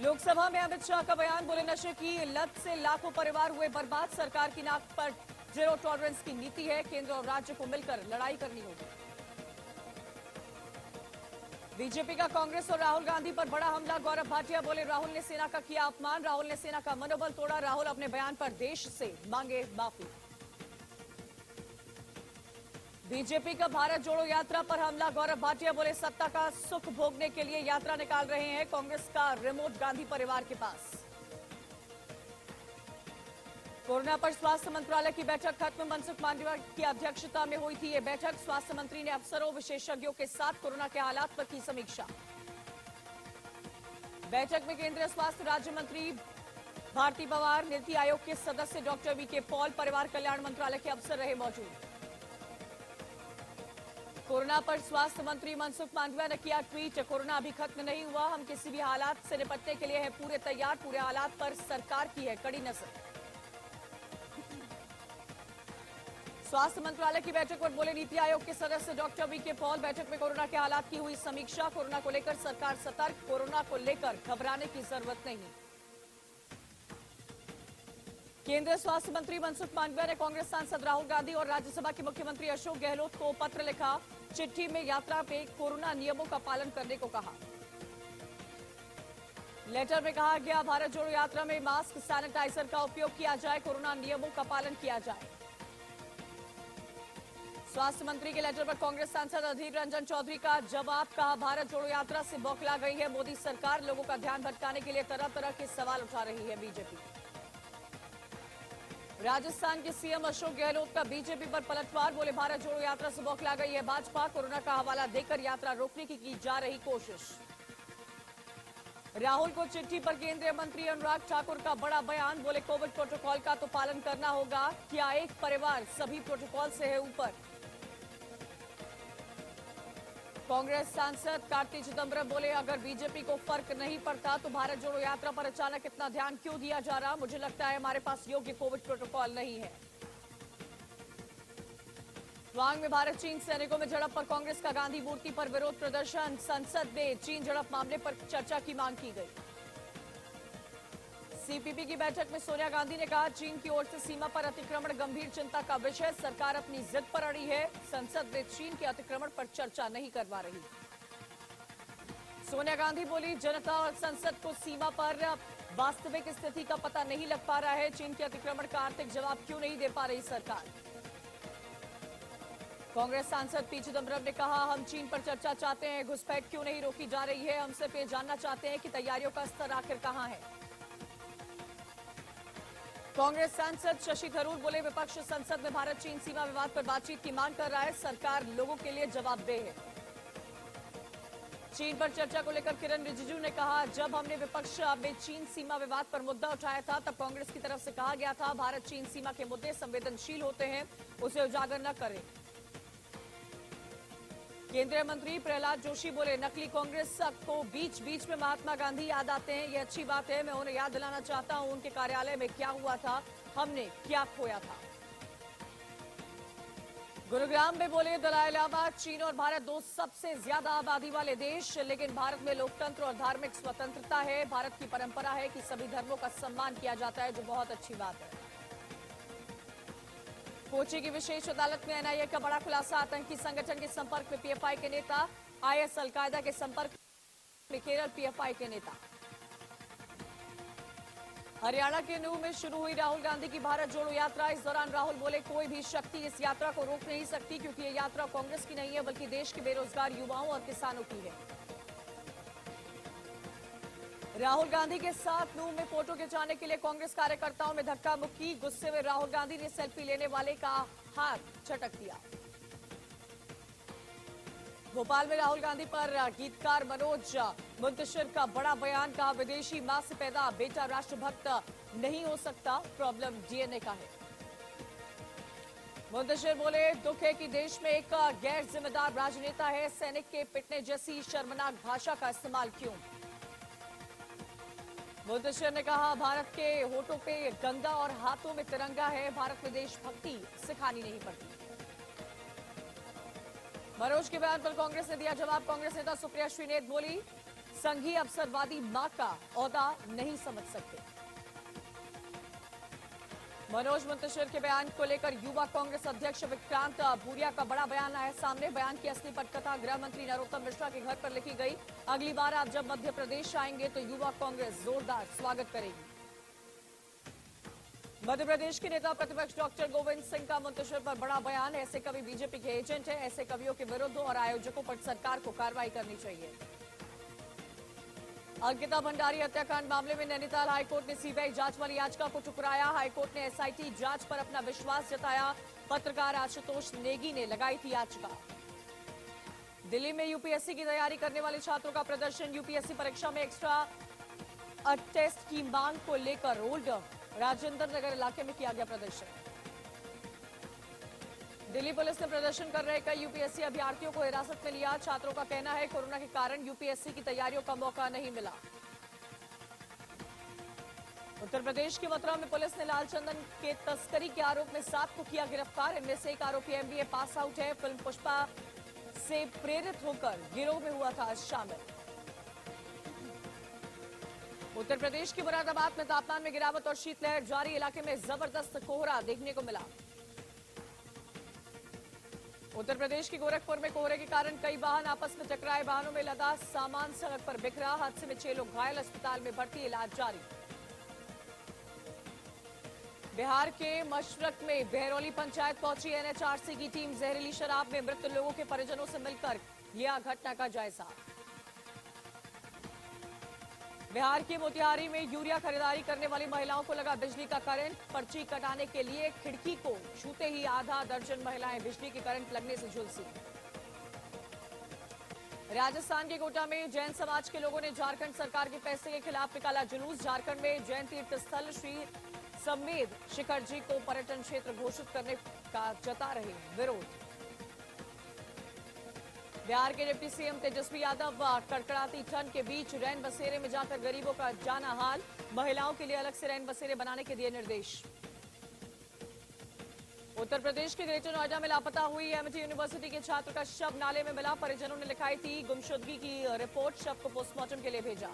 लोकसभा में अमित शाह का बयान, बोले नशे की लत से लाखों परिवार हुए बर्बाद, सरकार की नाक पर जीरो टॉलरेंस की नीति है, केंद्र और राज्य को मिलकर लड़ाई करनी होगी। बीजेपी का कांग्रेस और राहुल गांधी पर बड़ा हमला, गौरव भाटिया बोले राहुल ने सेना का किया अपमान, राहुल ने सेना का मनोबल तोड़ा, राहुल अपने बयान पर देश से मांगे माफी। बीजेपी का भारत जोड़ो यात्रा पर हमला, गौरव भाटिया बोले सत्ता का सुख भोगने के लिए यात्रा निकाल रहे हैं, कांग्रेस का रिमोट गांधी परिवार के पास। कोरोना पर स्वास्थ्य मंत्रालय की बैठक खत्म, मनसुख मांडविया की अध्यक्षता में हुई थी ये बैठक। स्वास्थ्य मंत्री ने अफसरों विशेषज्ञों के साथ कोरोना के हालात पर की समीक्षा। बैठक में केंद्रीय स्वास्थ्य राज्य मंत्री भारती पवार, नीति आयोग के सदस्य डॉक्टर वीके पॉल, परिवार कल्याण मंत्रालय के अफसर रहे मौजूद। कोरोना पर स्वास्थ्य मंत्री मनसुख मांडविया ने किया ट्वीट, कोरोना अभी खत्म नहीं हुआ, हम किसी भी हालात से निपटने के लिए है पूरे तैयार, पूरे हालात पर सरकार की है कड़ी नजर। स्वास्थ्य मंत्रालय की बैठक पर बोले नीति आयोग के सदस्य डॉक्टर वीके पॉल, बैठक में कोरोना के हालात की हुई समीक्षा, कोरोना को लेकर सरकार सतर्क, कोरोना को लेकर घबराने की जरूरत नहीं। केंद्रीय स्वास्थ्य मंत्री मनसुख मांडविया ने कांग्रेस सांसद राहुल गांधी और राज्यसभा के मुख्यमंत्री अशोक गहलोत को पत्र लिखा, चिट्ठी में यात्रा में कोरोना नियमों का पालन करने को कहा। लेटर में कहा गया भारत जोड़ो यात्रा में मास्क, सैनिटाइजर का उपयोग किया जाए, कोरोना नियमों का पालन किया जाए। स्वास्थ्य मंत्री के लेटर पर कांग्रेस सांसद अधीर रंजन चौधरी का जवाब, कहा भारत जोड़ो यात्रा से बौखला गई है मोदी सरकार, लोगों का ध्यान भटकाने के लिए तरह तरह के सवाल उठा रही है बीजेपी। राजस्थान के सीएम अशोक गहलोत का बीजेपी पर पलटवार, बोले भारत जोड़ो यात्रा से बौखला गई है भाजपा, कोरोना का हवाला देकर यात्रा रोकने की जा रही कोशिश। राहुल को चिट्ठी पर केंद्रीय मंत्री अनुराग ठाकुर का बड़ा बयान, बोले कोविड प्रोटोकॉल का तो पालन करना होगा, क्या एक परिवार सभी प्रोटोकॉल से है ऊपर। कांग्रेस सांसद कार्ति चिदंबरम बोले अगर बीजेपी को फर्क नहीं पड़ता तो भारत जोड़ो यात्रा पर अचानक इतना ध्यान क्यों दिया जा रहा, मुझे लगता है हमारे पास योग्य कोविड प्रोटोकॉल नहीं है। तवांग में भारत चीन सैनिकों में झड़प पर कांग्रेस का गांधी मूर्ति पर विरोध प्रदर्शन, संसद में चीन झड़प मामले पर चर्चा की मांग की गई। सीपीपी की बैठक में सोनिया गांधी ने कहा चीन की ओर से सीमा पर अतिक्रमण गंभीर चिंता का विषय, सरकार अपनी जिद पर अड़ी है, संसद में चीन के अतिक्रमण पर चर्चा नहीं करवा रही। सोनिया गांधी बोली जनता और संसद को सीमा पर वास्तविक स्थिति का पता नहीं लग पा रहा है, चीन के अतिक्रमण का आर्थिक जवाब क्यों नहीं दे पा रही सरकार। कांग्रेस सांसद पी चिदंबरम ने कहा हम चीन पर चर्चा चाहते हैं, घुसपैठ क्यों नहीं रोकी जा रही है, हम सिर्फ ये जानना चाहते हैं कि तैयारियों का स्तर आखिर कहां है। कांग्रेस सांसद शशि थरूर बोले विपक्ष संसद में भारत चीन सीमा विवाद पर बातचीत की मांग कर रहा है, सरकार लोगों के लिए जवाबदेह है। चीन पर चर्चा को लेकर किरण रिजिजू ने कहा जब हमने विपक्ष में चीन सीमा विवाद पर मुद्दा उठाया था तब कांग्रेस की तरफ से कहा गया था भारत चीन सीमा के मुद्दे संवेदनशील होते हैं, उसे उजागर न करें। केंद्रीय मंत्री प्रहलाद जोशी बोले नकली कांग्रेस को बीच बीच में महात्मा गांधी याद आते हैं, यह अच्छी बात है, मैं उन्हें याद दिलाना चाहता हूं उनके कार्यालय में क्या हुआ था, हमने क्या खोया था। गुरुग्राम में बोले दलाई लामा चीन और भारत दो सबसे ज्यादा आबादी वाले देश, लेकिन भारत में लोकतंत्र और धार्मिक स्वतंत्रता है, भारत की परंपरा है कि सभी धर्मों का सम्मान किया जाता है, जो बहुत अच्छी बात है। कोची की विशेष अदालत में एनआईए का बड़ा खुलासा, आतंकी संगठन के संपर्क में पीएफआई के नेता, आईएस अलकायदा के संपर्क में केरल पीएफआई के नेता। हरियाणा के नूह में शुरू हुई राहुल गांधी की भारत जोड़ो यात्रा, इस दौरान राहुल बोले कोई भी शक्ति इस यात्रा को रोक नहीं सकती क्योंकि ये यात्रा कांग्रेस की नहीं है बल्कि देश के बेरोजगार युवाओं और किसानों की है। राहुल गांधी के साथ नूह में फोटो खिंचाने के लिए कांग्रेस कार्यकर्ताओं में धक्का मुक्की, गुस्से में राहुल गांधी ने सेल्फी लेने वाले का हाथ झटक दिया। भोपाल में राहुल गांधी पर गीतकार मनोज मुंतशिर का बड़ा बयान, कहा विदेशी मां से पैदा बेटा राष्ट्रभक्त नहीं हो सकता, प्रॉब्लम डीएनए का है। मुंतशिर बोले दुख है कि देश में एक गैर जिम्मेदार राजनेता है, सैनिक के पिटने जैसी शर्मनाक भाषा का इस्तेमाल क्यों। मुंतशिर ने कहा भारत के होठों पे गंगा और हाथों में तिरंगा है, भारत में देशभक्ति सिखानी नहीं पड़ती। मनोज के बयान पर कांग्रेस ने दिया जवाब, कांग्रेस नेता सुप्रिया श्रीनेत बोली संघीय अवसरवादी मां का ओहदा नहीं समझ सकते। मनोज मुंतशिर के बयान को लेकर युवा कांग्रेस अध्यक्ष विक्रांत भूरिया का बड़ा बयान आया सामने। बयान की असली पटकथा गृह मंत्री नरोत्तम मिश्रा के घर पर लिखी गई। अगली बार आप जब मध्य प्रदेश आएंगे तो युवा कांग्रेस जोरदार स्वागत करेगी। मध्य प्रदेश के नेता प्रतिपक्ष डॉक्टर गोविंद सिंह का मुंतशिर पर बड़ा बयान। ऐसे कवि बीजेपी के एजेंट हैं, ऐसे कवियों के विरुद्ध और आयोजकों पर सरकार को कार्रवाई करनी चाहिए। अंकिता भंडारी हत्याकांड मामले में नैनीताल हाईकोर्ट ने सीबीआई जांच वाली याचिका को ठुकराया। हाईकोर्ट ने एसआईटी जांच पर अपना विश्वास जताया। पत्रकार आशुतोष नेगी ने लगाई थी याचिका। दिल्ली में यूपीएससी की तैयारी करने वाले छात्रों का प्रदर्शन। यूपीएससी परीक्षा में एक्स्ट्रा टेस्ट की मांग को लेकर ओल्ड राजेंद्र नगर इलाके में किया गया प्रदर्शन। दिल्ली पुलिस ने प्रदर्शन कर रहे कई यूपीएससी अभ्यर्थियों को हिरासत में लिया। छात्रों का कहना है कोरोना के कारण यूपीएससी की तैयारियों का मौका नहीं मिला। उत्तर प्रदेश के मथुरा में पुलिस ने लाल चंदन के तस्करी के आरोप में 7 को किया गिरफ्तार। इनमें से एक आरोपी एमबीए पास आउट है। फिल्म पुष्पा से प्रेरित होकर गिरोह में हुआ था शामिल। उत्तर प्रदेश के मुरादाबाद में तापमान में गिरावट और शीतलहर जारी। इलाके में जबरदस्त कोहरा देखने को मिला। उत्तर प्रदेश के गोरखपुर में कोहरे के कारण कई वाहन आपस में टकराए। वाहनों में लदा सामान सड़क पर बिखरा। हादसे में 6 लोग घायल, अस्पताल में भर्ती, इलाज जारी। बिहार के मशरक में बहरौली पंचायत पहुंची एनएचआरसी की टीम। जहरीली शराब में मृत लोगों के परिजनों से मिलकर लिया घटना का जायजा। बिहार के मोतिहारी में यूरिया खरीदारी करने वाली महिलाओं को लगा बिजली का करंट। पर्ची कटाने के लिए खिड़की को छूते ही आधा दर्जन महिलाएं बिजली के करंट लगने से झुलसी। राजस्थान के कोटा में जैन समाज के लोगों ने झारखंड सरकार के फैसले के खिलाफ निकाला जुलूस। झारखंड में जैन तीर्थ स्थल श्री समेध शिखर जी को पर्यटन क्षेत्र घोषित करने का जता रहे विरोध। बिहार के डिप्टी सीएम तेजस्वी यादव कड़कड़ाती ठंड के बीच रैन बसेरे में जाकर गरीबों का जाना हाल। महिलाओं के लिए अलग से रैन बसेरे बनाने के दिए निर्देश। उत्तर प्रदेश के ग्रेटर नोएडा में लापता हुई एमआईटी यूनिवर्सिटी के छात्र का शव नाले में मिला। परिजनों ने लिखाई थी गुमशुदगी की रिपोर्ट। शव को पोस्टमार्टम के लिए भेजा।